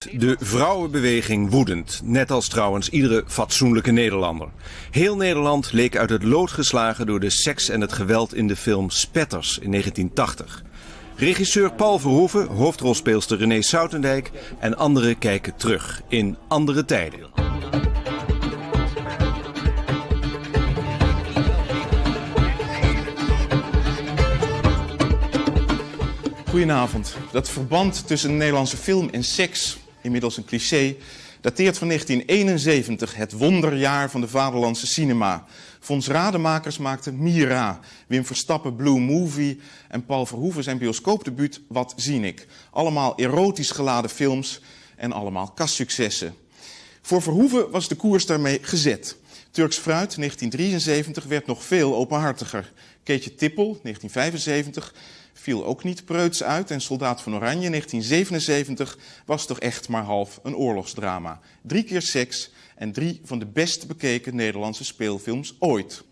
maakt de vrouwenbeweging woedend. Net als trouwens iedere fatsoenlijke Nederlander. Heel Nederland leek uit het lood geslagen door de seks en het geweld in de film Spetters in 1980. Regisseur Paul Verhoeven, hoofdrolspeelster Renée Soutendijk en anderen kijken terug in andere tijden. Goedenavond. Dat verband tussen een Nederlandse film en seks, inmiddels een cliché, dateert van 1971, het wonderjaar van de vaderlandse cinema. Fons Rademakers maakte Mira, Wim Verstappen Blue Movie en Paul Verhoeven zijn bioscoopdebuut Wat zie ik. Allemaal erotisch geladen films en allemaal kassuccessen. Voor Verhoeven was de koers daarmee gezet. Turks Fruit, 1973, werd nog veel openhartiger. Keetje Tippel, 1975... viel ook niet preuts uit en Soldaat van Oranje, 1977, was toch echt maar half een oorlogsdrama. 3 keer seks en 3 van de best bekeken Nederlandse speelfilms ooit.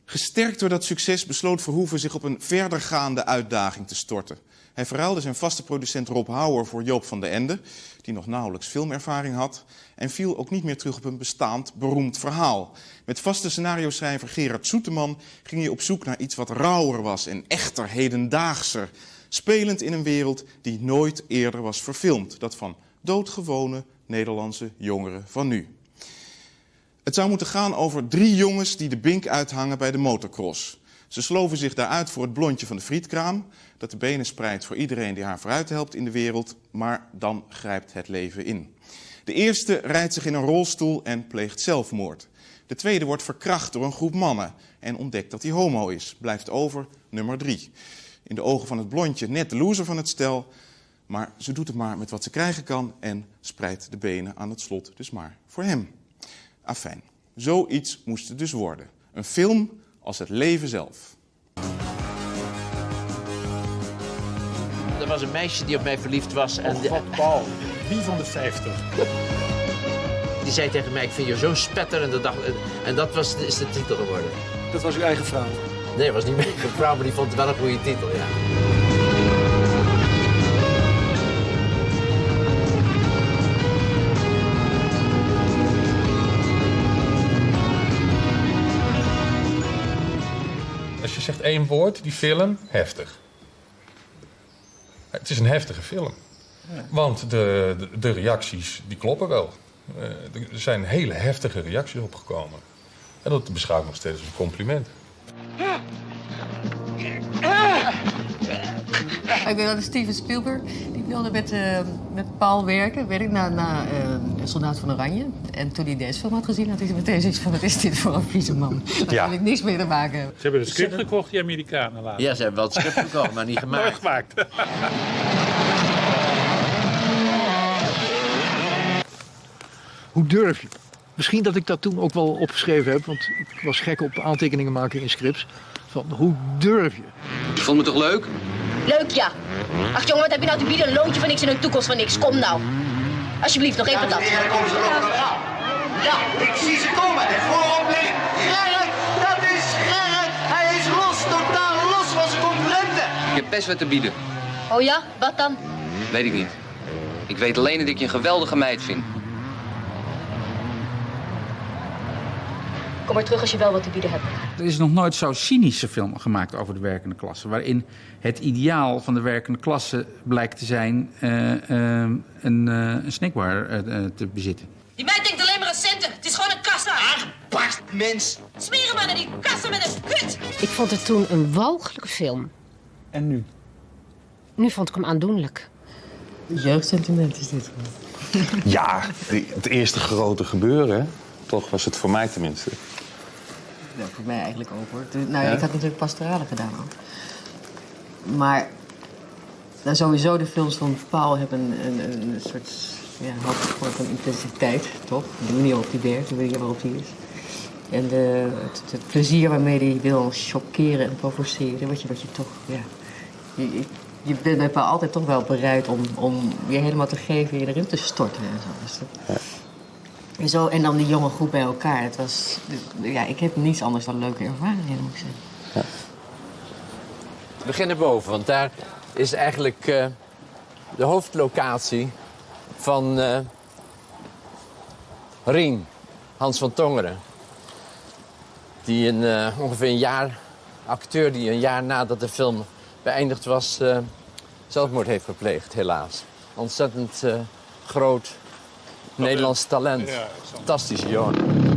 Gesterkt door dat succes besloot Verhoeven zich op een verdergaande uitdaging te storten. Hij verruilde zijn vaste producent Rob Houwer voor Joop van den Ende, die nog nauwelijks filmervaring had, en viel ook niet meer terug op een bestaand beroemd verhaal. Met vaste scenario-schrijver Gerard Soeteman ging hij op zoek naar iets wat rauwer was en echter hedendaagser, spelend in een wereld die nooit eerder was verfilmd. Dat van doodgewone Nederlandse jongeren van nu. Het zou moeten gaan over 3 jongens die de bink uithangen bij de motocross. Ze sloven zich daaruit voor het blondje van de frietkraam, dat de benen spreidt voor iedereen die haar vooruit helpt in de wereld, maar dan grijpt het leven in. De eerste rijdt zich in een rolstoel en pleegt zelfmoord. De tweede wordt verkracht door een groep mannen en ontdekt dat hij homo is. Blijft over nummer 3. In de ogen van het blondje net de loser van het stel, maar ze doet het maar met wat ze krijgen kan en spreidt de benen aan het slot dus maar voor hem. Afijn, zoiets moest het dus worden. Een film als het leven zelf. Er was een meisje die op mij verliefd was. En Paul, wie van de 50? Die zei tegen mij, ik vind je zo'n spetter. En dat is de titel geworden. Dat was uw eigen vrouw? Nee, dat was niet mijn vrouw, maar die vond het wel een goede titel, ja. Als je zegt 1 woord, die film, heftig. Het is een heftige film. Ja. Want de reacties, die kloppen wel. Er zijn hele heftige reacties opgekomen. En dat beschouw ik nog steeds als een compliment. Ik weet dat Steven Spielberg, die wilde met Paul werken na Soldaat van Oranje. En toen hij deze film had gezien, had hij meteen zoiets van, wat is dit voor een vieze man? Daar wil ik niks mee te maken hebben. Ze hebben het script gekocht, die Amerikanen later. Ja, ze hebben wel het script gekocht, maar niet gemaakt. Nooit gemaakt. Hoe durf je? Misschien dat ik dat toen ook wel opgeschreven heb, want ik was gek op aantekeningen maken in scripts. Van, hoe durf je? Je vond me toch leuk? Leuk, ja. Ach jongen, wat heb je nou te bieden? Een loontje van niks en een toekomst van niks. Kom nou. Alsjeblieft, nog even dat. Ja, ik zie ze komen. En voorop ligt Gerrit. Dat is Gerrit. Hij is los, totaal los van zijn concurrenten. Ik heb best wat te bieden. Oh ja? Wat dan? Weet ik niet. Ik weet alleen dat ik je een geweldige meid vind. Kom maar terug als je wel wat te bieden hebt. Er is nog nooit zo'n cynische film gemaakt over de werkende klasse. Waarin het ideaal van de werkende klasse blijkt te zijn een snackbar te bezitten. Die meid denkt alleen maar aan centen. Het is gewoon een kassa. Past, mens. Smeren maar naar die kassa met een kut. Ik vond het toen een walgelijke film. En nu? Nu vond ik hem aandoenlijk. Jeugdsentiment is dit. Ja, het eerste grote gebeuren, toch was het voor mij tenminste. Ja, voor mij eigenlijk ook, hoor. Nou, ja? Ik had natuurlijk Pastorale gedaan ook. Maar nou, sowieso de films van Paul hebben een soort hoogte van intensiteit, toch? De manier waarop hij werkt, de manier waarop hij is. En het plezier waarmee hij wil chockeren en provoceren, wat je toch, ja... Je bent bij Paul altijd toch wel bereid om je helemaal te geven en je erin te storten en zo. Dus en dan die jonge groep bij elkaar. Het was, ja, ik heb niets anders dan leuke ervaringen, moet ik zeggen. Ja. We beginnen boven, want daar is eigenlijk de hoofdlocatie van Rien, Hans van Tongeren. Die ongeveer een jaar, acteur die een jaar nadat de film beëindigd was, zelfmoord heeft gepleegd, helaas. Ontzettend groot Nederlands talent. Ja, fantastische jongen.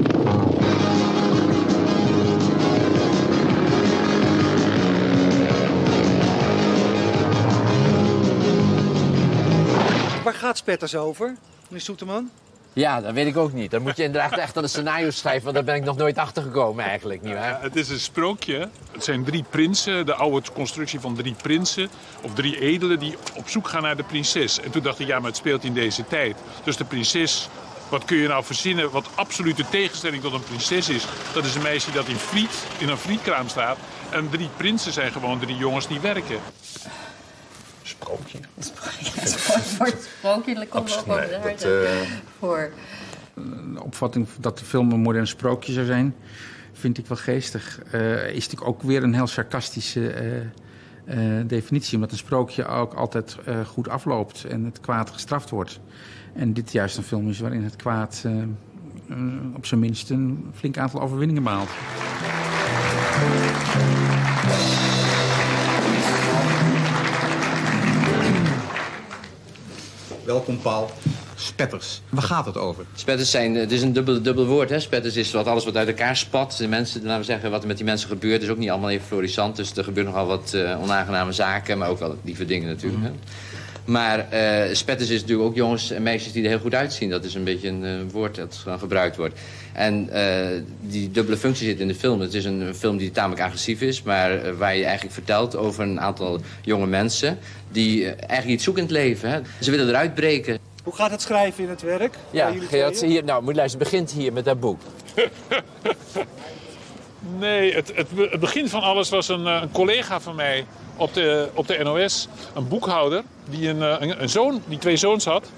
Waar gaat Spetters over, meneer Soeterman? Ja, dat weet ik ook niet. Dan moet je inderdaad echt aan een scenario schrijven, want daar ben ik nog nooit achter gekomen eigenlijk. Nietwaar? Het is een sprookje. Het zijn 3 prinsen, de oude constructie van 3 prinsen, of 3 edelen die op zoek gaan naar de prinses. En toen dacht ik, ja, maar het speelt in deze tijd. Dus de prinses, wat kun je nou verzinnen wat absolute tegenstelling tot een prinses is? Dat is een meisje dat in een frietkraam staat. En 3 prinsen zijn gewoon 3 jongens die werken. Sprookje. Voor het sprookje, dat komt ook over de hart voor. De opvatting dat de film een modern sprookje zou zijn, vind ik wel geestig. Is natuurlijk ook weer een heel sarcastische definitie. Omdat een sprookje ook altijd goed afloopt en het kwaad gestraft wordt. En dit juist een film is waarin het kwaad op zijn minst een flink aantal overwinningen behaalt. Welkom, Paul. Spetters. Waar gaat het over? Spetters zijn, het is een dubbel woord. Hè? Spetters is alles wat uit elkaar spat. De mensen, laten we zeggen, wat er met die mensen gebeurt, is ook niet allemaal even florissant. Dus er gebeuren nogal wat onaangename zaken, maar ook wel lieve dingen natuurlijk. Hè? Maar spetters is natuurlijk ook jongens en meisjes die er heel goed uitzien. Dat is een beetje een woord dat dan gebruikt wordt. En die dubbele functie zit in de film. Het is een film die tamelijk agressief is, maar waar je eigenlijk vertelt over een aantal jonge mensen die eigenlijk iets zoeken in het leven. Hè? Ze willen eruit breken. Hoe gaat het schrijven in het werk? Ja, Gerard, hier, nou, moet luisteren, het begint hier met dat boek. Nee, het begin van alles was een collega van mij op de NOS, een boekhouder, die een zoon, die 2 zoons had.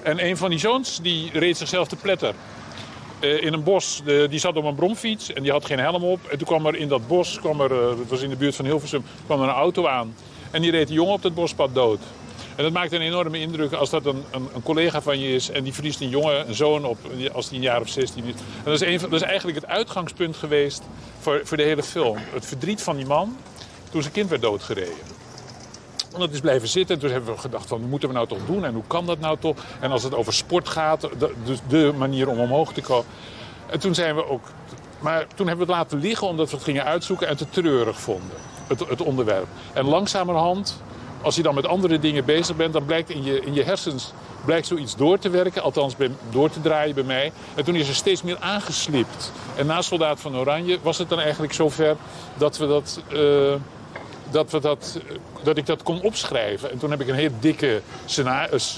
En een van die zoons die reed zichzelf te pletter in een bos. Die zat op een bromfiets en die had geen helm op. En toen kwam er in dat bos, dat was in de buurt van Hilversum, kwam er een auto aan. En die reed de jongen op het bospad dood. En dat maakt een enorme indruk als dat een collega van je is en die verliest een zoon op als die een jaar of 16 is. En dat is eigenlijk het uitgangspunt geweest voor de hele film. Het verdriet van die man toen zijn kind werd doodgereden. En dat is blijven zitten en toen hebben we gedacht van, wat moeten we nou toch doen en hoe kan dat nou toch? En als het over sport gaat, dus de manier om omhoog te komen. En toen zijn we ook, maar toen hebben we het laten liggen omdat we het gingen uitzoeken en te treurig vonden, het onderwerp. En langzamerhand, als je dan met andere dingen bezig bent, dan blijkt in je hersens zoiets door te werken. Althans, door te draaien bij mij. En toen is er steeds meer aangeslipt. En na Soldaat van Oranje was het dan eigenlijk zover dat ik dat kon opschrijven. En toen heb ik een heel dikke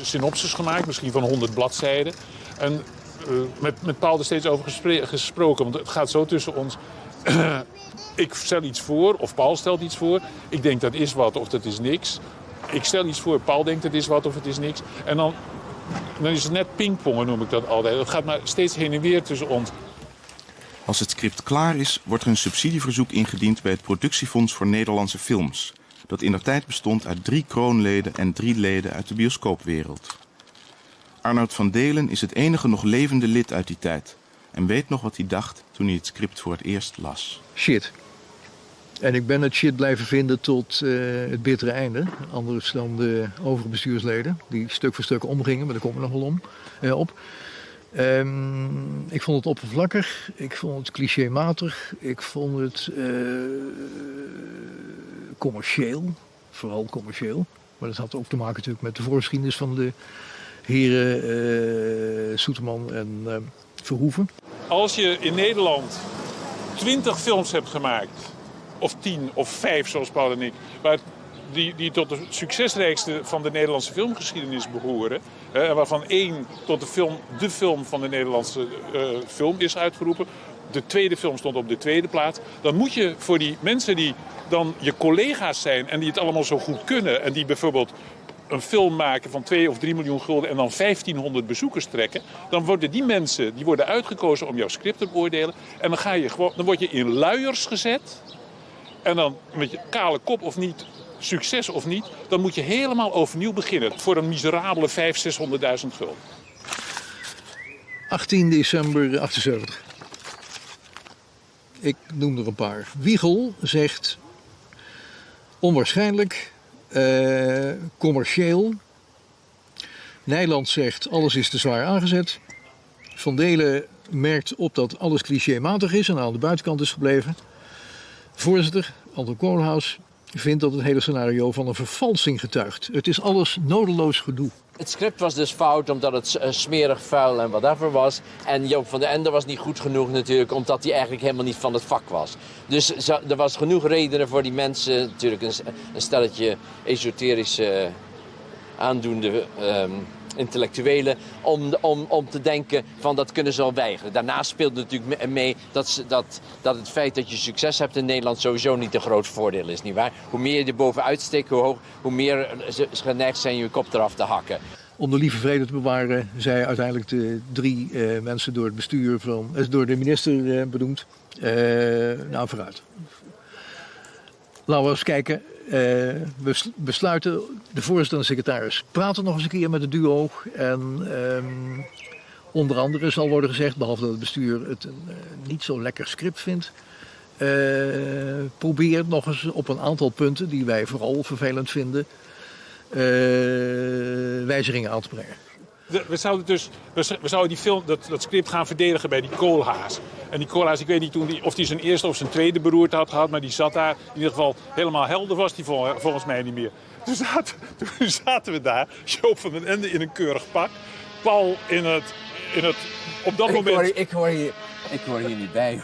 synopsis gemaakt, misschien van 100 bladzijden. En met Paul er steeds over gesproken, want het gaat zo tussen ons. Ik stel iets voor, of Paul stelt iets voor. Ik denk dat is wat of dat is niks. Ik stel iets voor, Paul denkt dat is wat of het is niks. En dan is het net pingpongen, noem ik dat altijd. Het gaat maar steeds heen en weer tussen ons. Als het script klaar is, wordt er een subsidieverzoek ingediend bij het Productiefonds voor Nederlandse Films. Dat indertijd bestond uit 3 kroonleden en 3 leden uit de bioscoopwereld. Arnoud van Delen is het enige nog levende lid uit die tijd. En weet nog wat hij dacht toen hij het script voor het eerst las. Shit. En ik ben het shit blijven vinden tot het bittere einde. Anders dan de overige bestuursleden, die stuk voor stuk omgingen, maar daar komen we nog wel op. Ik vond het oppervlakkig, ik vond het clichématig, ik vond het commercieel, vooral commercieel. Maar dat had ook te maken natuurlijk met de voorgeschiedenis van de heren Soeterman en Verhoeven. Als je in Nederland 20 films hebt gemaakt, of 10 of 5 zoals Paul en ik, die tot de succesrijkste van de Nederlandse filmgeschiedenis behoren, en waarvan 1 tot de film van de Nederlandse film is uitgeroepen, de tweede film stond op de tweede plaats, dan moet je voor die mensen die dan je collega's zijn en die het allemaal zo goed kunnen en die bijvoorbeeld een film maken van 2 of 3 miljoen gulden en dan 1500 bezoekers trekken, dan worden die mensen uitgekozen om jouw script te beoordelen. En dan word je in luiers gezet. En dan met je kale kop of niet succes of niet, dan moet je helemaal overnieuw beginnen. Voor een miserabele 500.000, 600.000 gulden. 18 december 78. Ik noem er een paar. Wiegel zegt onwaarschijnlijk, commercieel. Nijland zegt alles is te zwaar aangezet. Van Delen merkt op dat alles clichématig is en aan de buitenkant is gebleven. Voorzitter, Anton Koolhaas, vindt dat het hele scenario van een vervalsing getuigt. Het is alles nodeloos gedoe. Het script was dus fout omdat het smerig, vuil en whatever was. En Joop van den Ende was niet goed genoeg natuurlijk, omdat hij eigenlijk helemaal niet van het vak was. Dus er was genoeg redenen voor die mensen, natuurlijk een stelletje esoterische aandoende intellectuelen, om te denken van dat kunnen ze wel weigeren. Daarnaast speelt natuurlijk mee dat het feit dat je succes hebt in Nederland sowieso niet een groot voordeel is, nietwaar? Hoe meer je er bovenuit steekt, hoe meer ze geneigd zijn je kop eraf te hakken. Om de lieve vrede te bewaren zijn uiteindelijk de 3 mensen door het bestuur door de minister benoemd. Nou, vooruit. Laten we eens kijken. We besluiten, de voorzitter en de secretaris praten nog eens een keer met het duo. En onder andere zal worden gezegd, behalve dat het bestuur het een niet zo lekker script vindt, probeer nog eens op een aantal punten die wij vooral vervelend vinden, wijzigingen aan te brengen. We zouden die film, dat script gaan verdedigen bij die Koolhaas. En die Koolhaas, ik weet niet of hij zijn eerste of zijn tweede beroerte had gehad, maar die zat daar. In ieder geval helemaal helder was die volgens mij niet meer. Toen zaten we daar, Joop van den Ende in een keurig pak. Paul in het op dat moment... Ik hoor hier niet bij.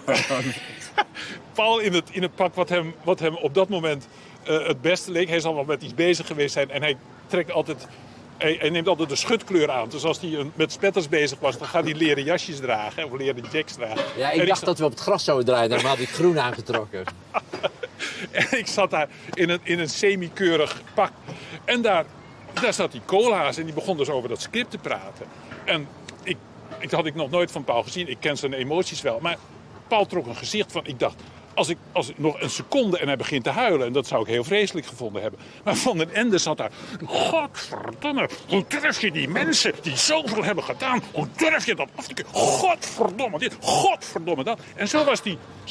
Paul in het pak wat hem op dat moment het beste leek. Hij zal wel met iets bezig geweest zijn en hij trekt altijd... Hij neemt altijd de schutkleur aan. Dus als hij met spetters bezig was, dan gaat hij leren jasjes dragen. Of leren jacks dragen. Ja, ik dacht dat we op het gras zouden draaien. Daarom had ik groen aangetrokken. En ik zat daar in een semi-keurig pak. En daar zat die Koolhaas en die begon dus over dat script te praten. En ik had ik nog nooit van Paul gezien. Ik ken zijn emoties wel. Maar Paul trok een gezicht van, ik dacht... Als ik nog een seconde en hij begint te huilen, en dat zou ik heel vreselijk gevonden hebben. Maar Van den Ende zat daar. Godverdomme, hoe durf je die mensen die zoveel hebben gedaan, hoe durf je dat af te keuren? Godverdomme dit, godverdomme dat. En zo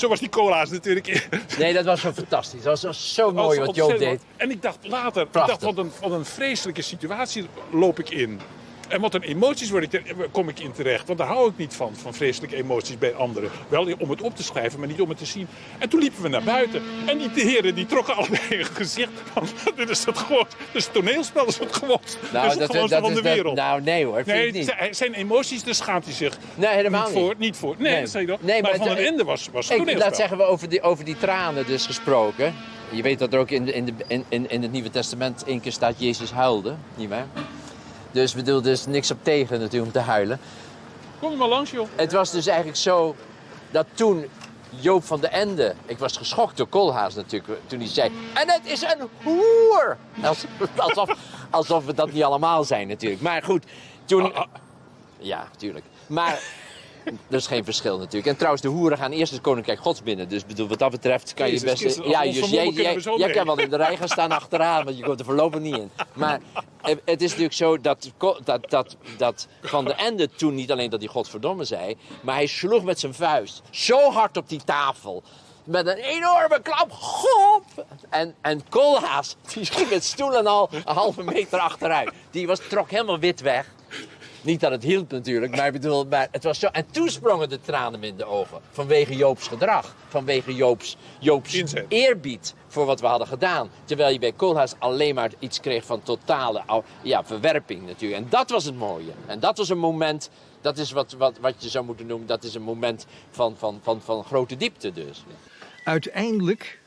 was die Koolhaas natuurlijk. Nee, dat was zo fantastisch. Dat was zo mooi wat Joop deed. En ik dacht later, Prachtig. wat een vreselijke situatie loop ik in. En wat een emoties kom ik in terecht. Want daar hou ik niet van vreselijke emoties bij anderen. Wel om het op te schrijven, maar niet om het te zien. En toen liepen we naar buiten. En die heren die trokken allebei een gezicht van... Dit is het gewoon. Dus het toneelspel is het gewoonste. Nou, is het gewoonste van de wereld. Nou, nee hoor, vind ik niet. Zijn emoties, daar schaamt hij zich niet voor. Nee, dat zei je toch? Nee, maar Van den Ende was toneelspel. Laat zeggen we over die tranen dus gesproken. Je weet dat er ook in het Nieuwe Testament 1 keer staat Jezus huilde, nietwaar? Dus bedoel, er is niks op tegen natuurlijk om te huilen. Kom maar langs, joh. Het was dus eigenlijk zo dat toen Joop van den Ende... Ik was geschokt door Koolhaas natuurlijk, toen hij zei... En het is een hoer! Alsof we dat niet allemaal zijn natuurlijk. Maar goed, toen... Ja, natuurlijk. Maar... Er is geen verschil natuurlijk. En trouwens, de hoeren gaan eerst het Koninkrijk Gods binnen. Dus bedoel, wat dat betreft kan je best... Ja, dus jij kan wel in de rij gaan staan achteraan, want je komt er voorlopig niet in. Maar het is natuurlijk zo dat Van den Ende toen niet alleen dat hij godverdomme zei, maar hij sloeg met zijn vuist zo hard op die tafel. Met een enorme klap. God! En Koolhaas, die ging met stoelen al een halve meter achteruit. Die trok helemaal wit weg. Niet dat het hielp natuurlijk, maar ik bedoel, het was zo. En toen sprongen de tranen hem in de ogen. Vanwege Joops gedrag. Vanwege Joops eerbied voor wat we hadden gedaan. Terwijl je bij Koolhaas alleen maar iets kreeg van totale verwerping natuurlijk. En dat was het mooie. En dat was een moment, dat is wat je zou moeten noemen, dat is een moment van grote diepte dus. Uiteindelijk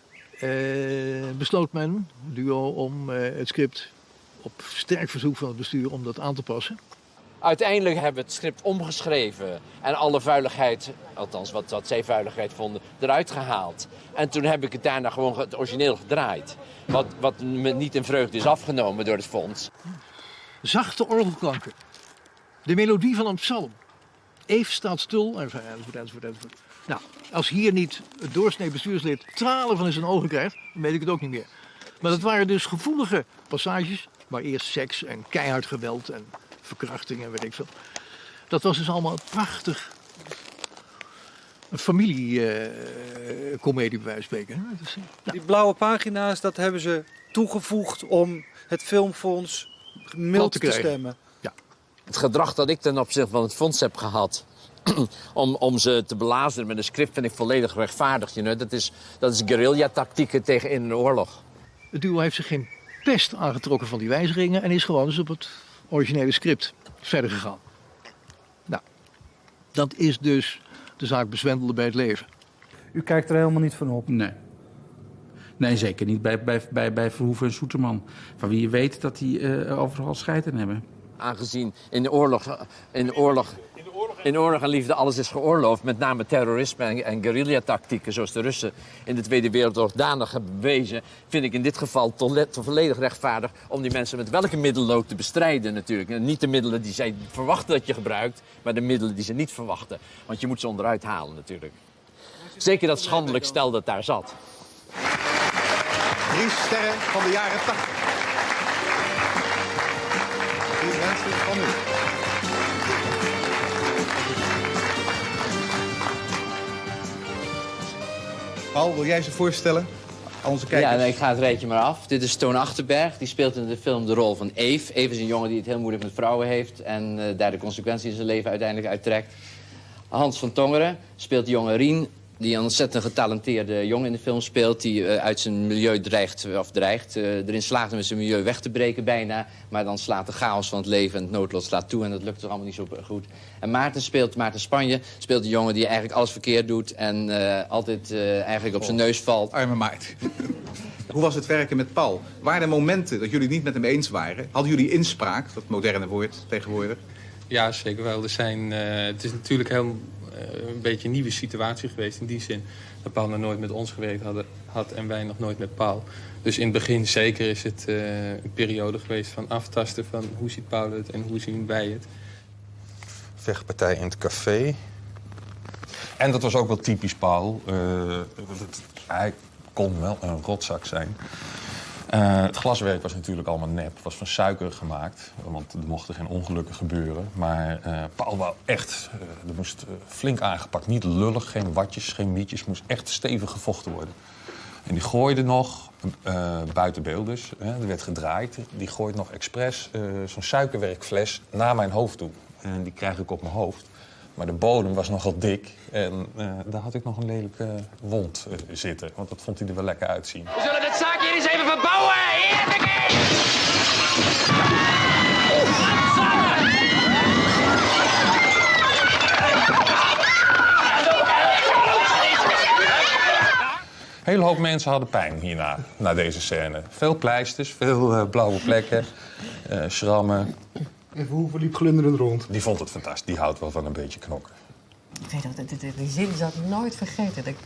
besloot men, duo, om het script op sterk verzoek van het bestuur om dat aan te passen. Uiteindelijk hebben we het script omgeschreven en alle vuiligheid, althans wat zij vuiligheid vonden, eruit gehaald. En toen heb ik het daarna gewoon het origineel gedraaid. Wat me niet in vreugde is afgenomen door het fonds. Zachte orgelklanken. De melodie van een psalm. Eve staat stil, enzovoort. Nou, als hier niet het doorsnee bestuurslid tralen van in zijn ogen krijgt, dan weet ik het ook niet meer. Maar dat waren dus gevoelige passages, waar eerst seks en keihard geweld en verkrachting en weet ik veel. Dat was dus allemaal prachtig. Een familiecomedie bij wijze van spreken. Dus, Die blauwe pagina's, dat hebben ze toegevoegd om het filmfonds mild te stemmen. Ja. Het gedrag dat ik ten opzichte van het fonds heb gehad... om ze te belazeren met een script vind ik volledig rechtvaardig. Dat is guerrilla-tactieken tegen in een oorlog. Het duo heeft zich geen pest aangetrokken van die wijzigingen... en is gewoon dus op het originele script verder gegaan. Nou, dat is dus de zaak bezwendelen bij het leven. U kijkt er helemaal niet van op? Nee. Nee, zeker niet bij Verhoeven en Soeterman. Van wie je weet dat die overal scheid in hebben. Aangezien in de oorlog en liefde alles is geoorloofd... met name terrorisme en guerrilla-tactieken... zoals de Russen in de Tweede Wereldoorlog danig hebben bewezen... vind ik in dit geval toch volledig rechtvaardig... om die mensen met welke middelen ook te bestrijden natuurlijk. En niet de middelen die zij verwachten dat je gebruikt... maar de middelen die ze niet verwachten. Want je moet ze onderuit halen natuurlijk. Zeker dat schandelijk stel dat daar zat. 3 sterren van de jaren 80. 3 mensen van nu. Paul, wil jij ze voorstellen aan onze kijkers? Ja, ik ga het rijtje maar af. Dit is Toon Achterberg. Die speelt in de film de rol van Eve. Eve is een jongen die het heel moeilijk met vrouwen heeft... en daar de consequenties in zijn leven uiteindelijk uittrekt. Hans van Tongeren speelt de jonge Rien... die een ontzettend getalenteerde jongen in de film speelt... die uit zijn milieu dreigt erin slaagt om met zijn milieu weg te breken bijna... maar dan slaat de chaos van het leven en het noodlot slaat toe... en dat lukt toch allemaal niet zo goed. En Maarten Spanje speelt een jongen die eigenlijk alles verkeerd doet... en altijd eigenlijk op zijn neus valt. Arme Maart. Hoe was het werken met Paul? Waren er momenten dat jullie het niet met hem eens waren? Hadden jullie inspraak, dat moderne woord tegenwoordig? Ja, zeker wel. Het is natuurlijk een beetje een nieuwe situatie geweest in die zin... dat Paul nog nooit met ons gewerkt had en wij nog nooit met Paul. Dus in het begin zeker is het een periode geweest van aftasten... van hoe ziet Paul het en hoe zien wij het. Vechtpartij in het café. En dat was ook wel typisch Paul. Hij kon wel een rotzak zijn. Het glaswerk was natuurlijk allemaal nep. Het was van suiker gemaakt, want er mochten geen ongelukken gebeuren. Maar Paul wou echt, er moest flink aangepakt. Niet lullig, geen watjes, geen mietjes. Moest echt stevig gevochten worden. En die gooide nog, buiten beeld dus, er werd gedraaid. Die gooit nog expres zo'n suikerwerkfles naar mijn hoofd toe. En die krijg ik op mijn hoofd. Maar de bodem was nogal dik en daar had ik nog een lelijke wond zitten. Want dat vond hij er wel lekker uitzien. We zullen dit zaakje hier eens even verbouwen! Een hele hoop mensen hadden pijn hierna, na deze scène. Veel pleisters, veel blauwe plekken, schrammen. En Verhoeven liep glunderend rond. Die vond het fantastisch. Die houdt wel van een beetje knokken. Ik weet dat, die zin zal ik nooit vergeten. Ik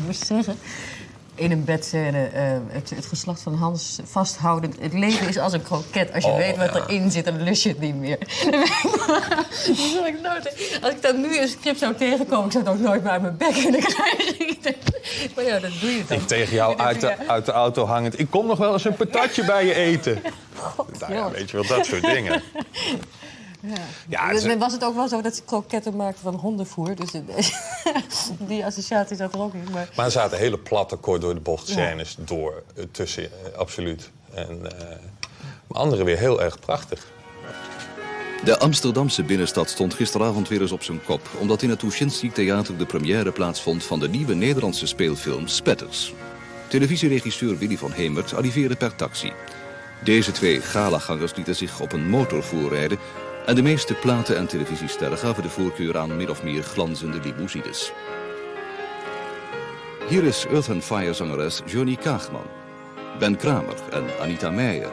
moest zeggen, in een bedscène, het geslacht van Hans vasthouden. Het leven is als een kroket. Als je weet wat erin zit, dan lust je het niet meer. Als ik dan nu een script zou tegenkomen, ik zou het ook nooit meer uit mijn bek kunnen krijgen. Maar ja, dat doe je dan. Ik tegen jou uit de auto hangend. Ik kom nog wel eens een patatje bij je eten. Nou ja, weet je wel, dat soort dingen. Ja, was het ook wel zo dat ze kroketten maakten van hondenvoer? Dus die associatie zat er ook in. Maar er zaten hele platte kort door de bocht scènes door tussen, absoluut. En andere weer heel erg prachtig. De Amsterdamse binnenstad stond gisteravond weer eens op zijn kop... omdat in het Tuschinski Theater de première plaatsvond... van de nieuwe Nederlandse speelfilm Spetters. Televisieregisseur Willy van Hemert arriveerde per taxi. Deze 2 galagangers lieten zich op een motor voorrijden... en de meeste platen- en televisiesterren gaven de voorkeur aan min of meer glanzende limousines. Hier is Earth & Fire-zangeres Johnny Kaagman, Ben Kramer en Anita Meijer...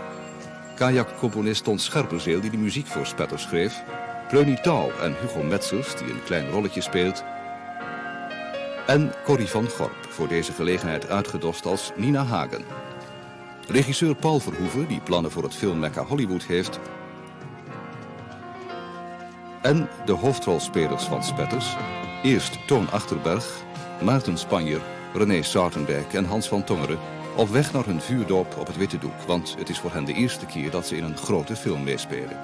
kajakcomponist Ton Scherpenzeel die de muziek voor Spetters schreef... Pleunie Touw en Hugo Metzers die een klein rolletje speelt... en Corrie van Gorp, voor deze gelegenheid uitgedost als Nina Hagen. Regisseur Paul Verhoeven, die plannen voor het filmmecca Hollywood heeft... en de hoofdrolspelers van Spetters... eerst Toon Achterberg, Maarten Spanjer, René Soutenberg en Hans van Tongeren... Op weg naar hun vuurdorp op het witte doek, want het is voor hen de eerste keer dat ze in een grote film meespelen.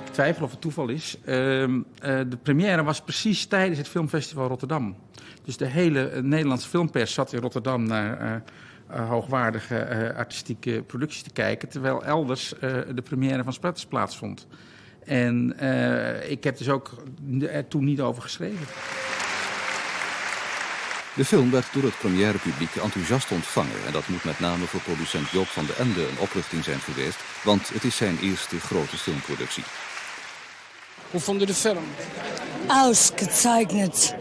Ik twijfel of het toeval is. De première was precies tijdens het filmfestival Rotterdam. Dus de hele Nederlandse filmpers zat in Rotterdam naar hoogwaardige artistieke producties te kijken, terwijl elders de première van Spetters plaatsvond. En ik heb dus ook er toen niet over geschreven. De film werd door het premièrepubliek enthousiast ontvangen. En dat moet met name voor producent Joop van den Ende een opluchting zijn geweest. Want het is zijn eerste grote filmproductie. Hoe vond u de film? Ausgezeichnet.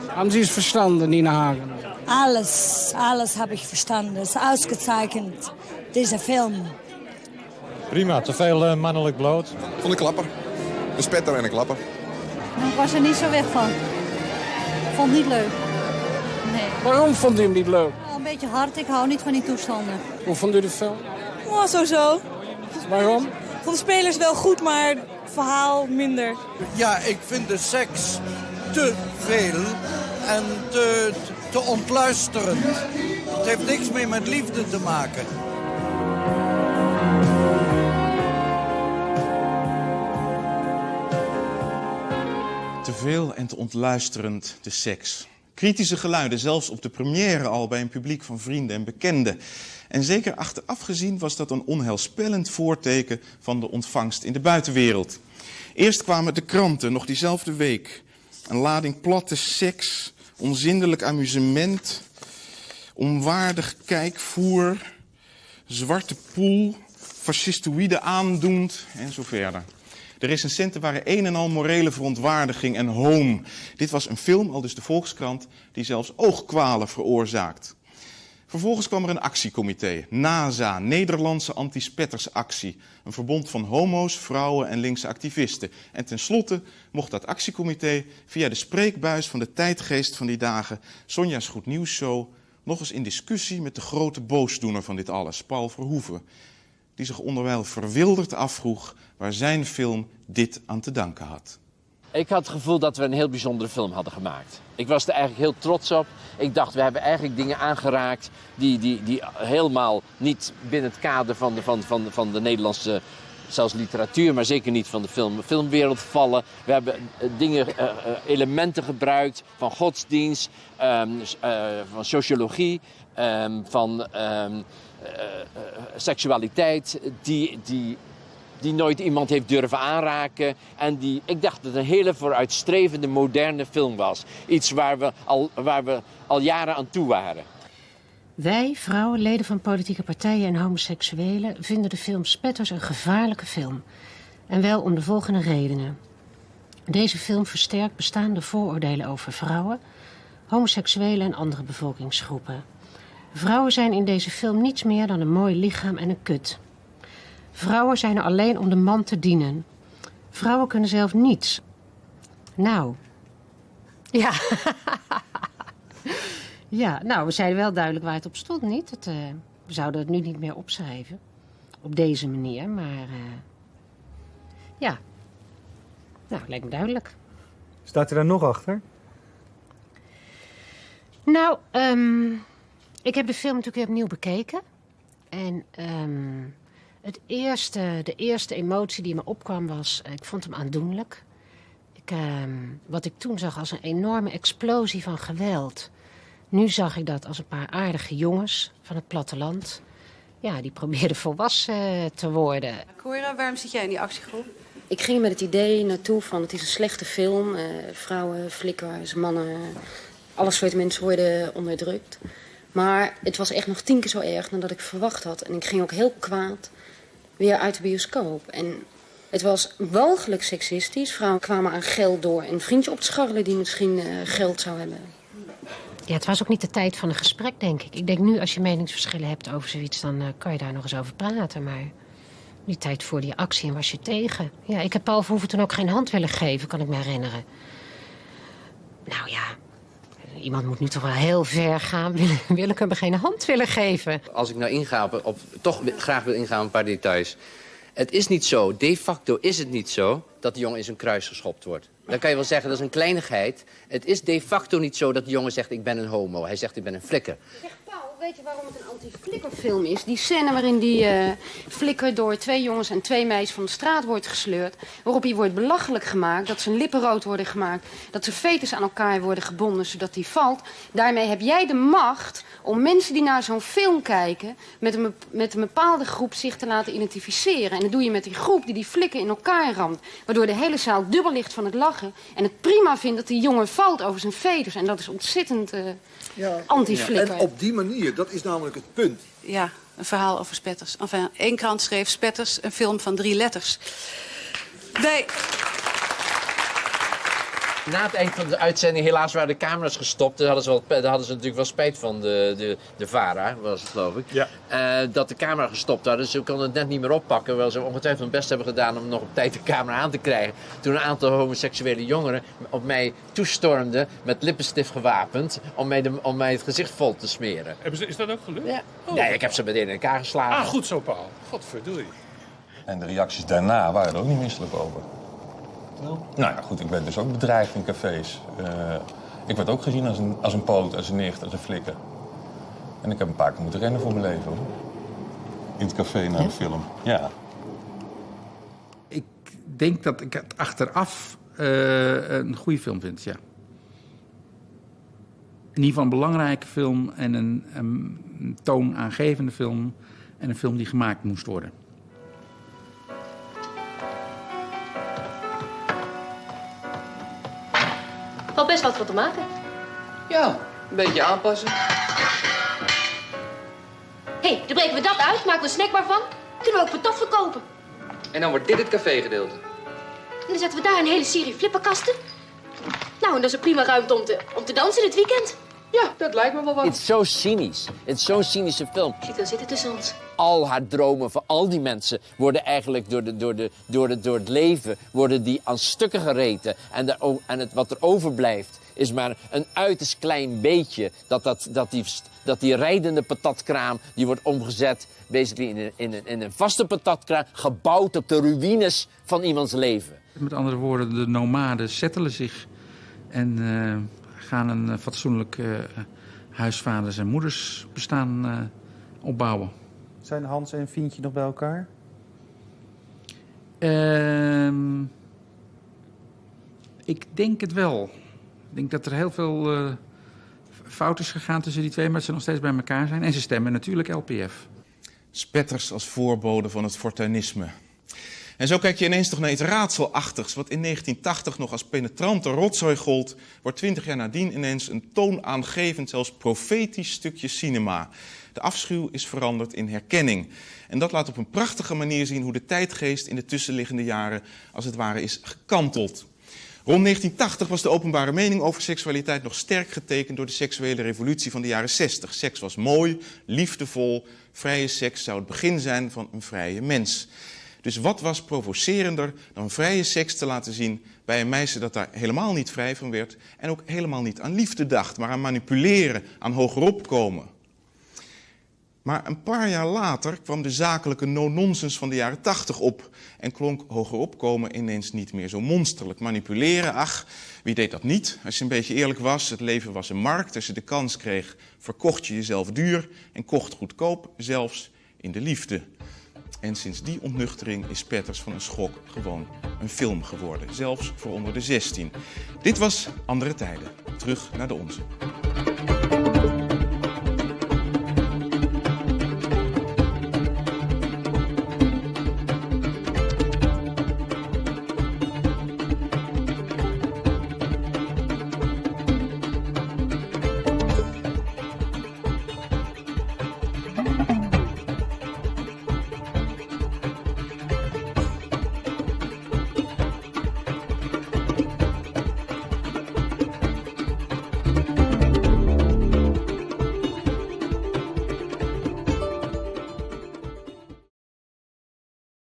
Haben Sie es verstanden, Nina Hagen? Alles habe ich verstanden. Es ist ausgezeichnet, deze film. Prima, te veel mannelijk bloot. Vond een klapper. Een spetter en een klapper. Ik was er niet zo weg van. Ik vond het niet leuk. Nee. Waarom vond u hem niet leuk? Een beetje hard, ik hou niet van die toestanden. Hoe vond u de film? Oh, zo. Waarom? Ik vond de spelers wel goed, maar het verhaal minder. Ja, ik vind de seks te veel en te ontluisterend. Het heeft niks meer met liefde te maken. Te veel en te ontluisterend de seks. Kritische geluiden, zelfs op de première al bij een publiek van vrienden en bekenden. En zeker achteraf gezien was dat een onheilspellend voorteken van de ontvangst in de buitenwereld. Eerst kwamen de kranten, nog diezelfde week. Een lading platte seks, onzindelijk amusement, onwaardig kijkvoer, zwarte poel, fascistoïde aandoend en zo verder. De recensenten waren een en al morele verontwaardiging en hoon. Dit was een film, al dus de Volkskrant, die zelfs oogkwalen veroorzaakt. Vervolgens kwam er een actiecomité, NASA, Nederlandse Anti-Spettersactie. Een verbond van homo's, vrouwen en linkse activisten. En tenslotte mocht dat actiecomité via de spreekbuis van de tijdgeest van die dagen, Sonja's Goed Nieuws Show, nog eens in discussie met de grote boosdoener van dit alles, Paul Verhoeven, die zich onderwijl verwilderd afvroeg waar zijn film dit aan te danken had. Ik had het gevoel dat we een heel bijzondere film hadden gemaakt. Ik was er eigenlijk heel trots op. Ik dacht, we hebben eigenlijk dingen aangeraakt die helemaal niet binnen het kader van de Nederlandse, zelfs literatuur, maar zeker niet van de filmwereld vallen. We hebben elementen gebruikt van godsdienst, van sociologie, van seksualiteit, die nooit iemand heeft durven aanraken. En ik dacht dat het een hele vooruitstrevende, moderne film was. Iets waar we al jaren aan toe waren. Wij, vrouwen, leden van politieke partijen en homoseksuelen, vinden de film Spetters een gevaarlijke film. En wel om de volgende redenen. Deze film versterkt bestaande vooroordelen over vrouwen, homoseksuelen en andere bevolkingsgroepen. Vrouwen zijn in deze film niets meer dan een mooi lichaam en een kut. Vrouwen zijn er alleen om de man te dienen. Vrouwen kunnen zelf niets. Nou. Ja. Ja, nou, we zeiden wel duidelijk waar het op stond, niet? We zouden het nu niet meer opschrijven. Op deze manier, maar... ja. Nou, lijkt me duidelijk. Staat u daar nog achter? Nou, ik heb de film natuurlijk weer opnieuw bekeken. En... de eerste emotie die me opkwam was, ik vond hem aandoenlijk. Wat ik toen zag als een enorme explosie van geweld. Nu zag ik dat als een paar aardige jongens van het platteland. Ja, die probeerden volwassen te worden. Cora, waarom zit jij in die actiegroep? Ik ging met het idee naartoe van het is een slechte film. Vrouwen, flikkers, mannen, alle soorten mensen worden onderdrukt. Maar het was echt nog 10 keer zo erg dan dat ik verwacht had. En ik ging ook heel kwaad weer uit de bioscoop. En het was walgelijk seksistisch. Vrouwen kwamen aan geld door een vriendje op te scharrelen die misschien geld zou hebben. Ja, het was ook niet de tijd van een gesprek, denk ik. Ik denk nu, als je meningsverschillen hebt over zoiets, dan kan je daar nog eens over praten. Maar die tijd voor die actie en was je tegen. Ja, ik heb Paul Verhoeven toen ook geen hand willen geven, kan ik me herinneren. Nou ja, iemand moet nu toch wel heel ver gaan. Wil ik hem geen hand willen geven? Als ik nou toch graag wil ingaan op een paar details. Het is niet zo, de facto is het niet zo, dat de jongen in zijn kruis geschopt wordt. Dan kan je wel zeggen, dat is een kleinigheid. Het is de facto niet zo dat de jongen zegt, ik ben een homo. Hij zegt, ik ben een flikker. Zeg Paul, weet je waarom het een anti-flikkerfilm is? Die scène waarin die flikker door 2 jongens en 2 meisjes van de straat wordt gesleurd. Waarop hij wordt belachelijk gemaakt, dat zijn lippen rood worden gemaakt. Dat zijn fetus aan elkaar worden gebonden zodat hij valt. Daarmee heb jij de macht om mensen die naar zo'n film kijken met een bepaalde groep zich te laten identificeren. En dat doe je met die groep die flikker in elkaar ramt. Waardoor de hele zaal dubbel ligt van het lachen. En het prima vindt dat die jongen valt over zijn fetus. En dat is ontzettend anti-flikker. En op die manier, dat is namelijk het punt. Ja, een verhaal over spetters. Enfin, 1 krant schreef spetters, een film van 3 letters. Wij... Na het eind van de uitzending, helaas waren de camera's gestopt. Daar hadden ze natuurlijk wel spijt van, de VARA, was het geloof ik. Ja. Dat de camera gestopt hadden, dus ze konden het net niet meer oppakken. Terwijl ze ongetwijfeld hun best hebben gedaan om nog op tijd de camera aan te krijgen. Toen een aantal homoseksuele jongeren op mij toestormden met lippenstift gewapend. Om mij het gezicht vol te smeren. Is dat ook gelukt? Ja. Oh. Nee, ik heb ze meteen in elkaar geslagen. Ah, goed zo, Paul. Godverdorie. En de reacties daarna waren er ook niet misselijk over. Nou ja, goed, ik werd dus ook bedreigd in cafés. Ik werd ook gezien als een poot, als een nicht, als een flikker. En ik heb een paar keer moeten rennen voor mijn leven, hoor. In het café naar een film, ja. Ik denk dat ik het achteraf een goede film vind, ja. In ieder geval een belangrijke film en een toonaangevende film. En een film die gemaakt moest worden. Valt best wat van te maken. Ja, een beetje aanpassen. Hé, dan breken we dat uit, maken we een snackbar van. Kunnen we ook patat verkopen. En dan wordt dit het cafégedeel. En dan zetten we daar een hele serie flipperkasten. Nou, en dat is een prima ruimte om te dansen dit weekend. Ja, dat lijkt me wel wat. Het is zo cynisch. Het is zo'n cynische film. Ziet wel zitten tussen ons. Al haar dromen van al die mensen worden eigenlijk door het leven worden die aan stukken gereten. En wat er overblijft is maar een uiterst klein beetje. Dat die rijdende patatkraam die wordt omgezet basically in een vaste patatkraam. Gebouwd op de ruïnes van iemands leven. Met andere woorden, de nomaden settelen zich en gaan een fatsoenlijk huisvaders- en moedersbestaan opbouwen. Zijn Hans en Fientje nog bij elkaar? Ik denk het wel. Ik denk dat er heel veel fout is gegaan tussen die twee, maar dat ze nog steeds bij elkaar zijn. En ze stemmen natuurlijk LPF. Spetters als voorbode van het fortuinisme. En zo kijk je ineens toch naar iets raadselachtigs, wat in 1980 nog als penetrante rotzooi gold, wordt 20 jaar nadien ineens een toonaangevend, zelfs profetisch stukje cinema. De afschuw is veranderd in herkenning. En dat laat op een prachtige manier zien hoe de tijdgeest in de tussenliggende jaren als het ware is gekanteld. Rond 1980 was de openbare mening over seksualiteit nog sterk getekend door de seksuele revolutie van de jaren 60. Seks was mooi, liefdevol, vrije seks zou het begin zijn van een vrije mens. Dus wat was provocerender dan vrije seks te laten zien bij een meisje dat daar helemaal niet vrij van werd en ook helemaal niet aan liefde dacht, maar aan manipuleren, aan hogerop komen. Maar een paar jaar later kwam de zakelijke no-nonsense van de jaren 80 op en klonk hogerop komen ineens niet meer zo monsterlijk. Manipuleren, ach, wie deed dat niet? Als je een beetje eerlijk was, het leven was een markt. Als je de kans kreeg, verkocht je jezelf duur en kocht goedkoop, zelfs in de liefde. En sinds die ontnuchtering is Spetters van een schok gewoon een film geworden. Zelfs voor onder de 16. Dit was Andere Tijden. Terug naar de onze.